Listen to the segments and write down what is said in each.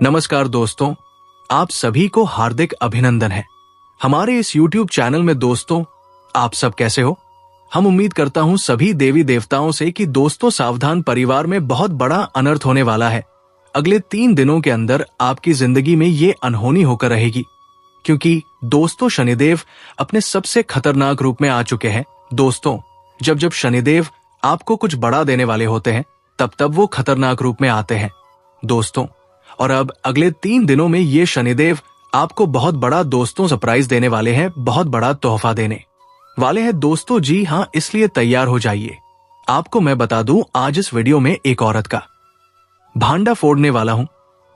नमस्कार दोस्तों, आप सभी को हार्दिक अभिनंदन है हमारे इस YouTube चैनल में। दोस्तों, आप सब कैसे हो? हम उम्मीद करता हूं सभी देवी देवताओं से कि दोस्तों सावधान, परिवार में बहुत बड़ा अनर्थ होने वाला है। अगले 3 दिनों के अंदर आपकी जिंदगी में ये अनहोनी होकर रहेगी, क्योंकि दोस्तों शनिदेव अपने सबसे खतरनाक रूप में आ चुके हैं। दोस्तों, जब शनिदेव आपको कुछ बड़ा देने वाले होते हैं तब वो खतरनाक रूप में आते हैं दोस्तों। और अब अगले 3 दिनों में ये शनिदेव आपको बहुत बड़ा दोस्तों सरप्राइज देने वाले हैं, बहुत बड़ा तोहफा देने वाले हैं दोस्तों। जी हाँ, इसलिए तैयार हो जाइए। आपको मैं बता दूं, आज इस वीडियो में एक औरत का भांडा फोड़ने वाला हूं।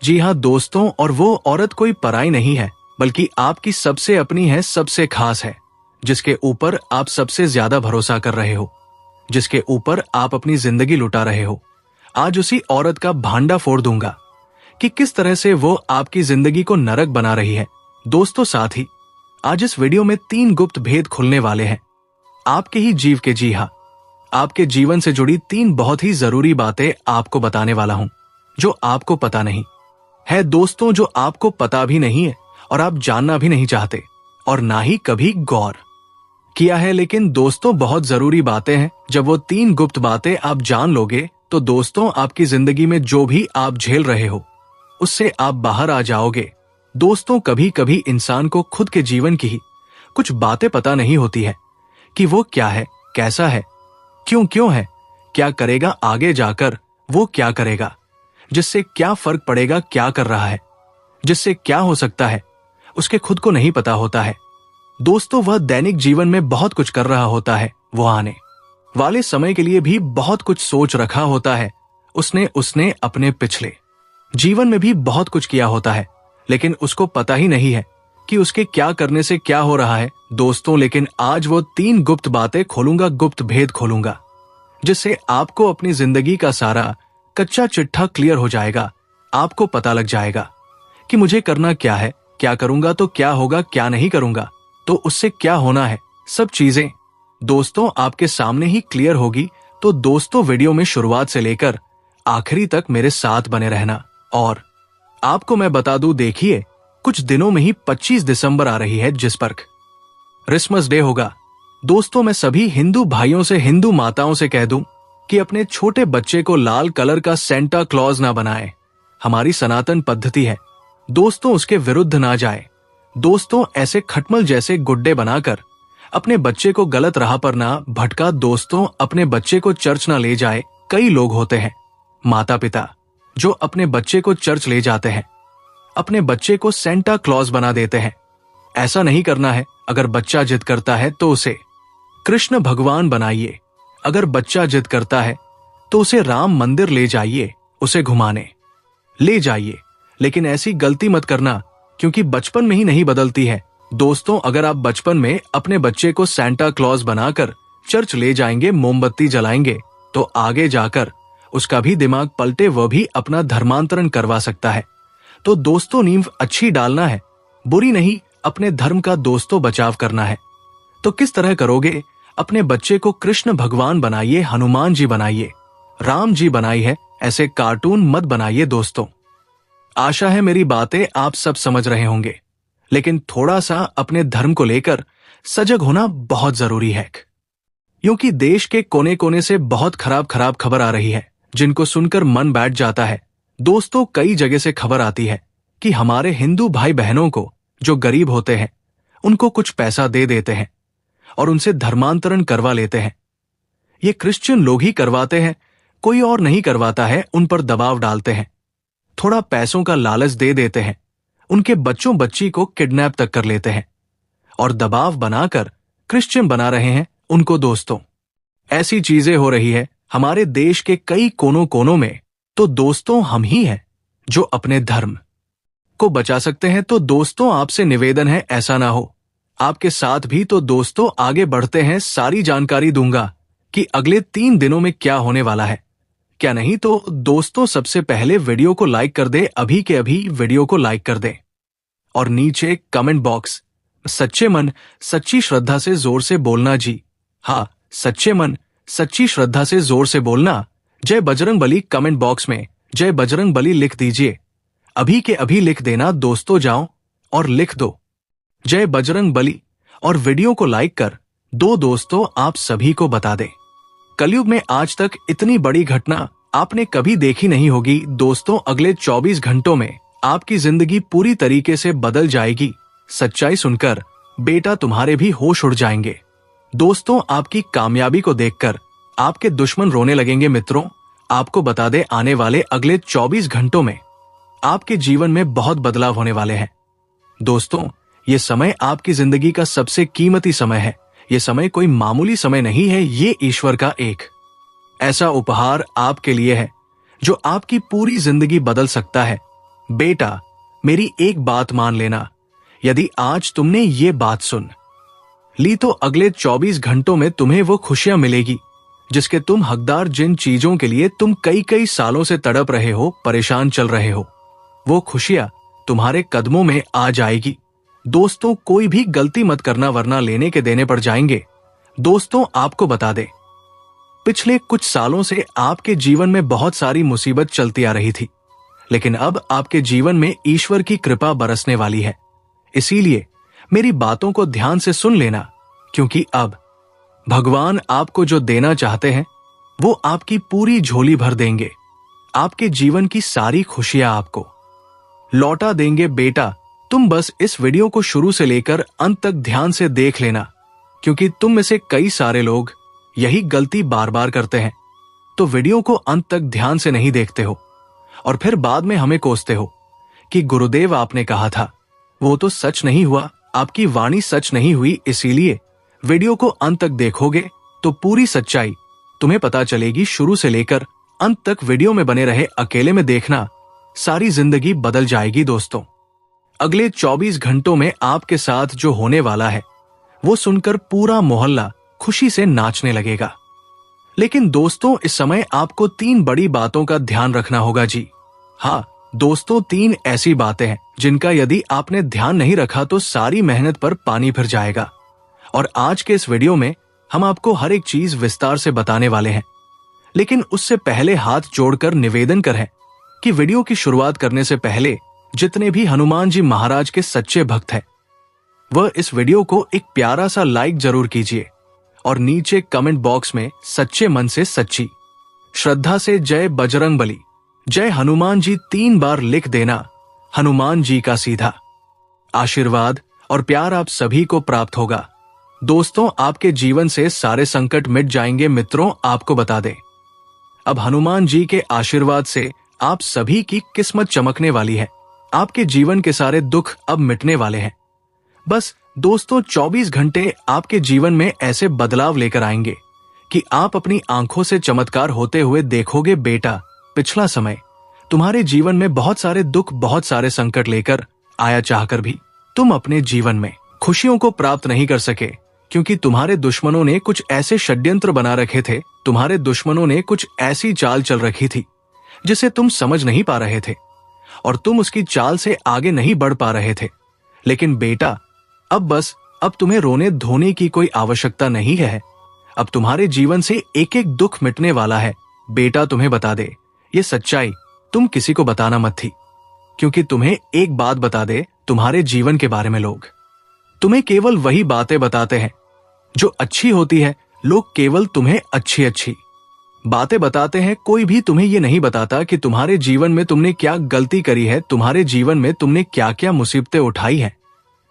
जी हाँ दोस्तों, और वो औरत कोई पराई नहीं है, बल्कि आपकी सबसे अपनी है, सबसे खास है, जिसके ऊपर आप सबसे ज्यादा भरोसा कर रहे हो, जिसके ऊपर आप अपनी जिंदगी लुटा रहे हो। आज उसी औरत का भांडा फोड़ दूंगा कि किस तरह से वो आपकी जिंदगी को नरक बना रही है दोस्तों। साथ ही आज इस वीडियो में 3 गुप्त भेद खुलने वाले हैं आपके ही जीव के। जी हाँ, आपके जीवन से जुड़ी 3 बहुत ही जरूरी बातें आपको बताने वाला हूं, जो आपको पता नहीं है दोस्तों, जो आपको पता भी नहीं है और आप जानना भी नहीं चाहते और ना ही कभी गौर किया है। लेकिन दोस्तों, बहुत जरूरी बातें हैं। जब वो 3 गुप्त बातें आप जान लोगे तो दोस्तों, आपकी जिंदगी में जो भी आप झेल रहे हो उससे आप बाहर आ जाओगे दोस्तों। कभी कभी इंसान को खुद के जीवन की ही कुछ बातें पता नहीं होती है कि वो क्या है, कैसा है, क्यों है, क्या करेगा आगे जाकर, वो क्या करेगा, जिससे क्या फर्क पड़ेगा, क्या कर रहा है, जिससे क्या हो सकता है, उसके खुद को नहीं पता होता है दोस्तों। वह दैनिक जीवन में बहुत कुछ कर रहा होता है, वो आने वाले समय के लिए भी बहुत कुछ सोच रखा होता है उसने अपने पिछले जीवन में भी बहुत कुछ किया होता है, लेकिन उसको पता ही नहीं है कि उसके क्या करने से क्या हो रहा है दोस्तों। लेकिन आज वो 3 गुप्त बातें खोलूंगा, गुप्त भेद खोलूंगा, जिससे आपको अपनी जिंदगी का सारा कच्चा चिट्ठा क्लियर हो जाएगा। आपको पता लग जाएगा कि मुझे करना क्या है, क्या करूंगा तो क्या होगा, क्या नहीं करूंगा तो उससे क्या होना है। सब चीजें दोस्तों आपके सामने ही क्लियर होगी। तो दोस्तों, वीडियो में शुरुआत से लेकर आखिरी तक मेरे साथ बने रहना। और आपको मैं बता दूं, देखिए कुछ दिनों में ही 25 दिसंबर आ रही है, जिस पर क्रिसमस डे होगा दोस्तों। मैं सभी हिंदू भाइयों से, हिंदू माताओं से कह दूं कि अपने छोटे बच्चे को लाल कलर का सेंटा क्लॉज ना बनाए। हमारी सनातन पद्धति है दोस्तों, उसके विरुद्ध ना जाए दोस्तों। ऐसे खटमल जैसे गुड्डे बनाकर अपने बच्चे को गलत राह पर ना भटका दोस्तों। अपने बच्चे को चर्च ना ले जाए। कई लोग होते हैं माता पिता जो अपने बच्चे को चर्च ले जाते हैं, अपने बच्चे को सेंटा क्लॉज बना देते हैं। ऐसा नहीं करना है। अगर बच्चा जिद करता है तो उसे कृष्ण भगवान बनाइए। अगर बच्चा जिद करता है तो उसे राम मंदिर ले जाइए, उसे घुमाने ले जाइए। लेकिन ऐसी गलती मत करना, क्योंकि बचपन में ही नहीं बदलती है दोस्तों। अगर आप बचपन में अपने बच्चे को सेंटा क्लॉज बनाकर चर्च ले जाएंगे, मोमबत्ती जलाएंगे, तो आगे जाकर उसका भी दिमाग पलटे, वह भी अपना धर्मांतरण करवा सकता है। तो दोस्तों, नींव अच्छी डालना है, बुरी नहीं। अपने धर्म का दोस्तों बचाव करना है। तो किस तरह करोगे? अपने बच्चे को कृष्ण भगवान बनाइए, हनुमान जी बनाइए, राम जी बनाई है। ऐसे कार्टून मत बनाइए दोस्तों। आशा है मेरी बातें आप सब समझ रहे होंगे, लेकिन थोड़ा सा अपने धर्म को लेकर सजग होना बहुत जरूरी है, क्योंकि देश के कोने कोने से बहुत खराब खबर आ रही है, जिनको सुनकर मन बैठ जाता है दोस्तों। कई जगह से खबर आती है कि हमारे हिंदू भाई बहनों को, जो गरीब होते हैं, उनको कुछ पैसा दे देते हैं और उनसे धर्मांतरण करवा लेते हैं। ये क्रिश्चियन लोग ही करवाते हैं, कोई और नहीं करवाता है। उन पर दबाव डालते हैं, थोड़ा पैसों का लालच दे देते हैं, उनके बच्चों बच्ची को किडनैप तक कर लेते हैं और दबाव बनाकर क्रिश्चियन बना रहे हैं उनको दोस्तों। ऐसी चीजें हो रही है हमारे देश के कई कोनों कोनों में। तो दोस्तों, हम ही हैं जो अपने धर्म को बचा सकते हैं। तो दोस्तों, आपसे निवेदन है, ऐसा ना हो आपके साथ भी। तो दोस्तों, आगे बढ़ते हैं। सारी जानकारी दूंगा कि अगले 3 दिनों में क्या होने वाला है, क्या नहीं। तो दोस्तों, सबसे पहले वीडियो को लाइक कर दे, अभी के अभी वीडियो को लाइक कर दे और नीचे कमेंट बॉक्स सच्चे मन सच्ची श्रद्धा से जोर से बोलना जी हाँ, सच्चे मन सच्ची श्रद्धा से जोर से बोलना जय बजरंग बली। कमेंट बॉक्स में जय बजरंग बली लिख दीजिए। अभी के अभी लिख देना दोस्तों, जाओ और लिख दो जय बजरंग बली और वीडियो को लाइक कर दो दोस्तों, आप सभी को बता दे। कलयुग में आज तक इतनी बड़ी घटना आपने कभी देखी नहीं होगी दोस्तों। अगले 24 घंटों में आपकी जिंदगी पूरी तरीके से बदल जाएगी। सच्चाई सुनकर बेटा तुम्हारे भी होश उड़ जाएंगे दोस्तों। आपकी कामयाबी को देखकर आपके दुश्मन रोने लगेंगे मित्रों। आपको बता दे, आने वाले अगले 24 घंटों में आपके जीवन में बहुत बदलाव होने वाले हैं दोस्तों। ये समय आपकी जिंदगी का सबसे कीमती समय है। ये समय कोई मामूली समय नहीं है, ये ईश्वर का एक ऐसा उपहार आपके लिए है जो आपकी पूरी जिंदगी बदल सकता है। बेटा, मेरी एक बात मान लेना, यदि आज तुमने ये बात सुन ली तो अगले 24 घंटों में तुम्हें वो खुशियां मिलेगी जिसके तुम हकदार, जिन चीजों के लिए तुम कई कई सालों से तड़प रहे हो, परेशान चल रहे हो, वो खुशियां तुम्हारे कदमों में आ जाएगी दोस्तों। कोई भी गलती मत करना वरना लेने के देने पड़ जाएंगे दोस्तों। आपको बता दे, पिछले कुछ सालों से आपके जीवन में बहुत सारी मुसीबत चलती आ रही थी, लेकिन अब आपके जीवन में ईश्वर की कृपा बरसने वाली है। इसीलिए मेरी बातों को ध्यान से सुन लेना, क्योंकि अब भगवान आपको जो देना चाहते हैं वो आपकी पूरी झोली भर देंगे। आपके जीवन की सारी खुशियां आपको लौटा देंगे बेटा। तुम बस इस वीडियो को शुरू से लेकर अंत तक ध्यान से देख लेना, क्योंकि तुम में से कई सारे लोग यही गलती बार बार करते हैं। तो वीडियो को अंत तक ध्यान से नहीं देखते हो और फिर बाद में हमें कोसते हो कि गुरुदेव आपने कहा था, वो तो सच नहीं हुआ, आपकी वाणी सच नहीं हुई। इसीलिए वीडियो को अंत तक देखोगे तो पूरी सच्चाई तुम्हें पता चलेगी। शुरू से लेकर अंत तक वीडियो में बने रहे, अकेले में देखना, सारी जिंदगी बदल जाएगी दोस्तों। अगले 24 घंटों में आपके साथ जो होने वाला है वो सुनकर पूरा मोहल्ला खुशी से नाचने लगेगा। लेकिन दोस्तों, इस समय आपको 3 बड़ी बातों का ध्यान रखना होगा जी। हाँ दोस्तों, 3 ऐसी बातें हैं जिनका यदि आपने ध्यान नहीं रखा तो सारी मेहनत पर पानी फिर जाएगा। और आज के इस वीडियो में हम आपको हर एक चीज विस्तार से बताने वाले हैं। लेकिन उससे पहले हाथ जोड़कर निवेदन करें कि वीडियो की शुरुआत करने से पहले जितने भी हनुमान जी महाराज के सच्चे भक्त हैं वह इस वीडियो को एक प्यारा सा लाइक जरूर कीजिए और नीचे कमेंट बॉक्स में सच्चे मन से, सच्ची श्रद्धा से जय बजरंग बली, जय हनुमान जी 3 बार लिख देना। हनुमान जी का सीधा आशीर्वाद और प्यार आप सभी को प्राप्त होगा दोस्तों। आपके जीवन से सारे संकट मिट जाएंगे मित्रों। आपको बता दें, अब हनुमान जी के आशीर्वाद से आप सभी की किस्मत चमकने वाली है। आपके जीवन के सारे दुख अब मिटने वाले हैं। बस दोस्तों, 24 घंटे आपके जीवन में ऐसे बदलाव लेकर आएंगे कि आप अपनी आंखों से चमत्कार होते हुए देखोगे। बेटा, पिछला समय तुम्हारे जीवन में बहुत सारे दुख, बहुत सारे संकट लेकर आया, चाहकर भी तुम अपने जीवन में खुशियों को प्राप्त नहीं कर सके, क्योंकि तुम्हारे दुश्मनों ने कुछ ऐसे षड्यंत्र बना रखे थे, तुम्हारे दुश्मनों ने कुछ ऐसी चाल चल रखी थी जिसे तुम समझ नहीं पा रहे थे और तुम उसकी चाल से आगे नहीं बढ़ पा रहे थे। लेकिन बेटा, अब तुम्हें रोने धोने की कोई आवश्यकता नहीं है। अब तुम्हारे जीवन से एक एक दुख मिटने वाला है। बेटा, तुम्हें बता दे, ये सच्चाई तुम किसी को बताना मत थी, क्योंकि तुम्हें एक बात बता दे, तुम्हारे जीवन के बारे में लोग तुम्हें केवल वही बातें बताते हैं जो अच्छी होती है। लोग केवल तुम्हें अच्छी अच्छी बातें बताते हैं। कोई भी तुम्हें ये नहीं बताता कि तुम्हारे जीवन में तुमने क्या गलती करी है, तुम्हारे जीवन में तुमने क्या क्या मुसीबतें उठाई हैं।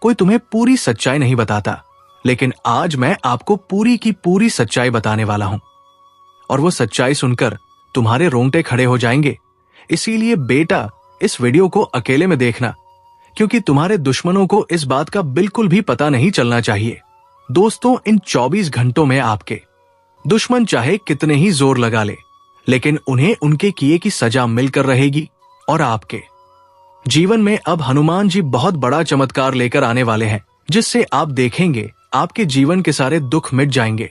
कोई तुम्हें पूरी सच्चाई नहीं बताता। लेकिन आज मैं आपको पूरी की पूरी सच्चाई बताने वाला हूं और वो सच्चाई सुनकर तुम्हारे रोंगटे खड़े हो जाएंगे। इसीलिए बेटा, इस वीडियो को अकेले में देखना, क्योंकि तुम्हारे दुश्मनों को इस बात का बिल्कुल भी पता नहीं चलना चाहिए। दोस्तों, इन 24 घंटों में आपके दुश्मन चाहे कितने ही जोर लगा ले, लेकिन उन्हें उनके किए की सजा मिलकर रहेगी। और आपके जीवन में अब हनुमान जी बहुत बड़ा चमत्कार लेकर आने वाले हैं, जिससे आप देखेंगे आपके जीवन के सारे दुख मिट जाएंगे।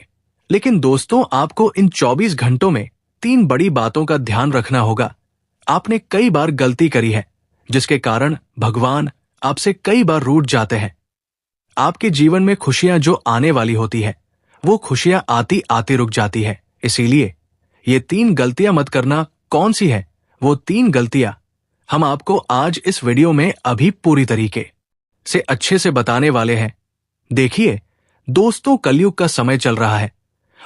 लेकिन दोस्तों, आपको इन 24 घंटों में 3 बड़ी बातों का ध्यान रखना होगा। आपने कई बार गलती करी है, जिसके कारण भगवान आपसे कई बार रूठ जाते हैं। आपके जीवन में खुशियां जो आने वाली होती है, वो खुशियां आती आती रुक जाती है। इसीलिए ये 3 गलतियां मत करना। कौन सी है वो 3 गलतियां? हम आपको आज इस वीडियो में अभी पूरी तरीके से अच्छे से बताने वाले हैं। देखिए दोस्तों, कलयुग का समय चल रहा है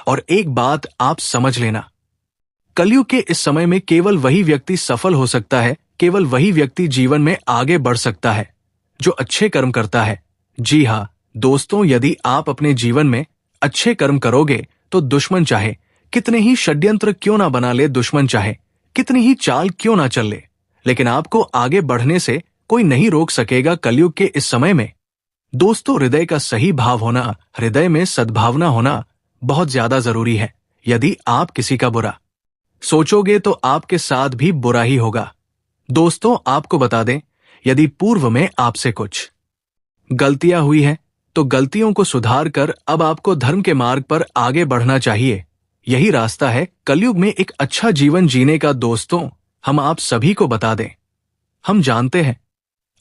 और एक बात आप समझ लेना, कलयुग के इस समय में केवल वही व्यक्ति सफल हो सकता है, केवल वही व्यक्ति जीवन में आगे बढ़ सकता है जो अच्छे कर्म करता है। जी हां दोस्तों, यदि आप अपने जीवन में अच्छे कर्म करोगे तो दुश्मन चाहे कितने ही षड्यंत्र क्यों ना बना ले, दुश्मन चाहे कितनी ही चाल क्यों ना चल ले, लेकिन आपको आगे बढ़ने से कोई नहीं रोक सकेगा। कलयुग के इस समय में दोस्तों, हृदय का सही भाव होना, हृदय में सद्भावना होना बहुत ज्यादा जरूरी है। यदि आप किसी का बुरा सोचोगे तो आपके साथ भी बुरा ही होगा। दोस्तों, आपको बता दें, यदि पूर्व में आपसे कुछ गलतियां हुई हैं तो गलतियों को सुधार कर अब आपको धर्म के मार्ग पर आगे बढ़ना चाहिए। यही रास्ता है कलयुग में एक अच्छा जीवन जीने का। दोस्तों, हम आप सभी को बता दें, हम जानते हैं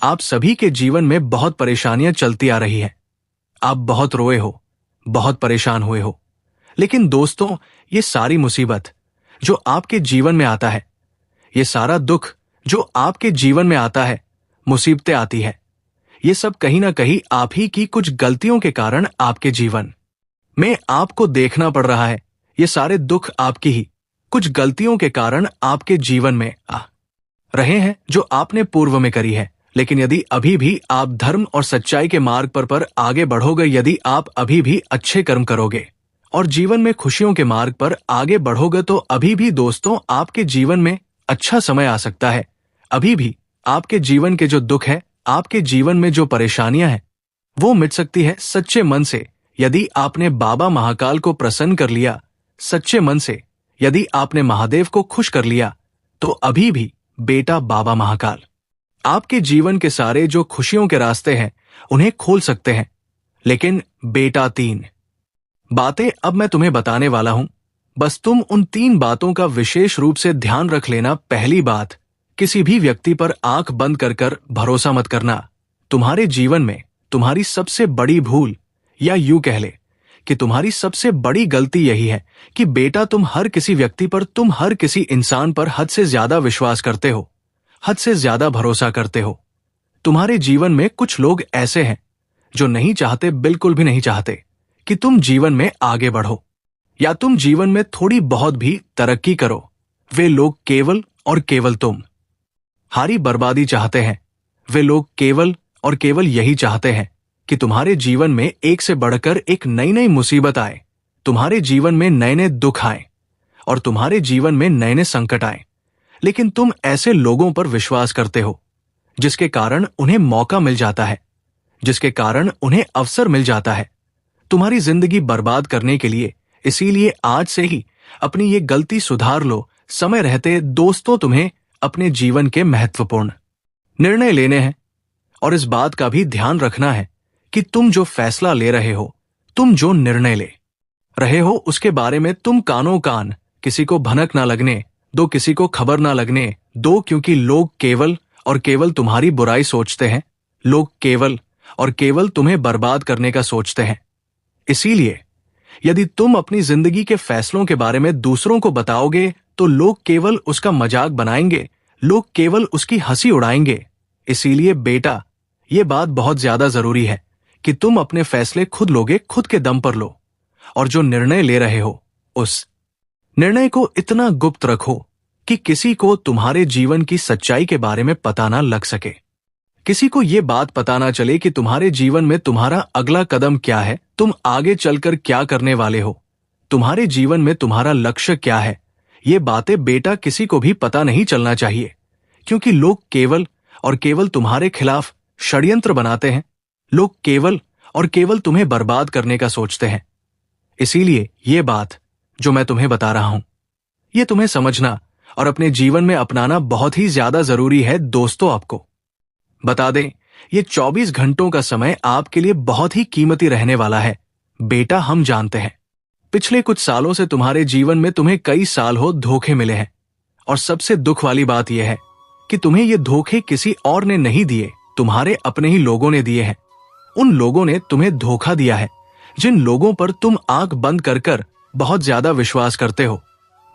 आप सभी के जीवन में बहुत परेशानियां चलती आ रही हैं। आप बहुत रोए हो, बहुत परेशान हुए हो, लेकिन दोस्तों, ये सारी मुसीबत जो आपके जीवन में आता है, ये सारा दुख जो आपके जीवन में आता है, मुसीबतें आती है, ये सब कहीं ना कहीं आप ही की कुछ गलतियों के कारण आपके जीवन में आपको देखना पड़ रहा है। ये सारे दुख आपकी ही कुछ गलतियों के कारण आपके जीवन में आ रहे हैं जो आपने पूर्व में करी है। लेकिन यदि अभी भी आप धर्म और सच्चाई के मार्ग पर आगे बढ़ोगे, यदि आप अभी भी अच्छे कर्म करोगे और जीवन में खुशियों के मार्ग पर आगे बढ़ोगे, तो अभी भी दोस्तों आपके जीवन में अच्छा समय आ सकता है। अभी भी आपके जीवन के जो दुख है, आपके जीवन में जो परेशानियां हैं, वो मिट सकती है सच्चे मन से। यदि आपने बाबा महाकाल को प्रसन्न कर लिया सच्चे मन से, यदि आपने महादेव को खुश कर लिया, तो अभी भी बेटा बाबा महाकाल आपके जीवन के सारे जो खुशियों के रास्ते हैं उन्हें खोल सकते हैं। लेकिन बेटा 3 बातें अब मैं तुम्हें बताने वाला हूं, बस तुम उन 3 बातों का विशेष रूप से ध्यान रख लेना। पहली बात, किसी भी व्यक्ति पर आंख बंद कर भरोसा मत करना। तुम्हारे जीवन में तुम्हारी सबसे बड़ी भूल, या यूं कह ले कि तुम्हारी सबसे बड़ी गलती यही है कि बेटा तुम हर किसी व्यक्ति पर, तुम हर किसी इंसान पर हद से ज्यादा विश्वास करते हो, हद से ज्यादा भरोसा करते हो। तुम्हारे जीवन में कुछ लोग ऐसे हैं जो नहीं चाहते, बिल्कुल भी नहीं चाहते कि तुम जीवन में आगे बढ़ो या तुम जीवन में थोड़ी बहुत भी तरक्की करो। वे लोग केवल और केवल तुम्हारी बर्बादी चाहते हैं। वे लोग केवल और केवल यही चाहते हैं कि तुम्हारे जीवन में एक से बढ़कर एक नई नई मुसीबत आए, तुम्हारे जीवन में नए नए दुख आए और तुम्हारे जीवन में नए नए संकट आए। लेकिन तुम ऐसे लोगों पर विश्वास करते हो जिसके कारण उन्हें मौका मिल जाता है, जिसके कारण उन्हें अवसर मिल जाता है तुम्हारी जिंदगी बर्बाद करने के लिए। इसीलिए आज से ही अपनी ये गलती सुधार लो। समय रहते दोस्तों तुम्हें अपने जीवन के महत्वपूर्ण निर्णय लेने हैं और इस बात का भी ध्यान रखना है कि तुम जो फैसला ले रहे हो, तुम जो निर्णय ले रहे हो, उसके बारे में तुम कानों कान किसी को भनक ना लगने दो, किसी को खबर ना लगने दो, क्योंकि लोग केवल और केवल तुम्हारी बुराई सोचते हैं। लोग केवल और केवल तुम्हें बर्बाद करने का सोचते हैं। इसीलिए यदि तुम अपनी जिंदगी के फैसलों के बारे में दूसरों को बताओगे तो लोग केवल उसका मजाक बनाएंगे, लोग केवल उसकी हंसी उड़ाएंगे। इसीलिए बेटा, ये बात बहुत ज्यादा जरूरी है कि तुम अपने फैसले खुद लोगे, खुद के दम पर लो, और जो निर्णय ले रहे हो उस निर्णय को इतना गुप्त रखो कि किसी को तुम्हारे जीवन की सच्चाई के बारे में पता ना लग सके, किसी को ये बात पता ना चले कि तुम्हारे जीवन में तुम्हारा अगला कदम क्या है, तुम आगे चलकर क्या करने वाले हो, तुम्हारे जीवन में तुम्हारा लक्ष्य क्या है। ये बातें बेटा किसी को भी पता नहीं चलना चाहिए, क्योंकि लोग केवल और केवल तुम्हारे खिलाफ षड्यंत्र बनाते हैं। लोग केवल और केवल तुम्हें बर्बाद करने का सोचते हैं। इसीलिए ये बात जो मैं तुम्हें बता रहा हूं, ये तुम्हें समझना और अपने जीवन में अपनाना बहुत ही ज्यादा जरूरी है। दोस्तों, आपको बता दें, ये 24 घंटों का समय आपके लिए बहुत ही कीमती रहने वाला है। बेटा, हम जानते हैं पिछले कुछ सालों से तुम्हारे जीवन में तुम्हें कई साल हो धोखे मिले हैं, और सबसे दुख वाली बात यह है कि तुम्हें ये धोखे किसी और ने नहीं दिए, तुम्हारे अपने ही लोगों ने दिए हैं। उन लोगों ने तुम्हें धोखा दिया है जिन लोगों पर तुम आंख बंद कर बहुत ज्यादा विश्वास करते हो,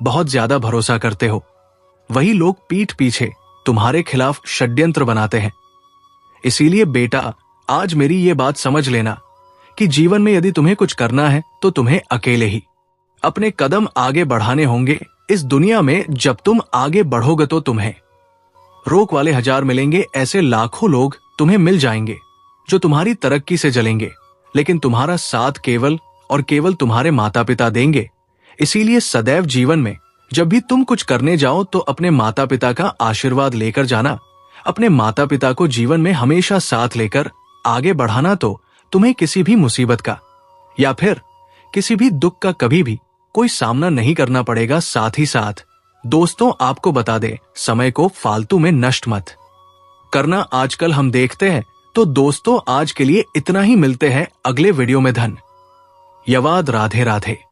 बहुत ज्यादा भरोसा करते हो। वही लोग पीठ पीछे तुम्हारे खिलाफ षड्यंत्र बनाते हैं। इसीलिए बेटा, आज मेरी ये बात समझ लेना कि जीवन में यदि तुम्हें कुछ करना है तो तुम्हें अकेले ही अपने कदम आगे बढ़ाने होंगे। इस दुनिया में जब तुम आगे बढ़ोगे तो तुम्हें रोक वाले हजार मिलेंगे, ऐसे लाखों लोग तुम्हें मिल जाएंगे जो तुम्हारी तरक्की से जलेंगे, लेकिन तुम्हारा साथ केवल और केवल तुम्हारे माता पिता देंगे। इसीलिए सदैव जीवन में जब भी तुम कुछ करने जाओ तो अपने माता पिता का आशीर्वाद लेकर जाना। अपने माता पिता को जीवन में हमेशा साथ लेकर आगे बढ़ाना, तो तुम्हें किसी भी मुसीबत का या फिर किसी भी दुख का कभी भी कोई सामना नहीं करना पड़ेगा। साथ ही साथ दोस्तों, आपको बता दे, समय को फालतू में नष्ट मत करना। आजकल हम देखते हैं। तो दोस्तों, आज के लिए इतना ही। मिलते हैं अगले वीडियो में। धन्यवाद। राधे राधे।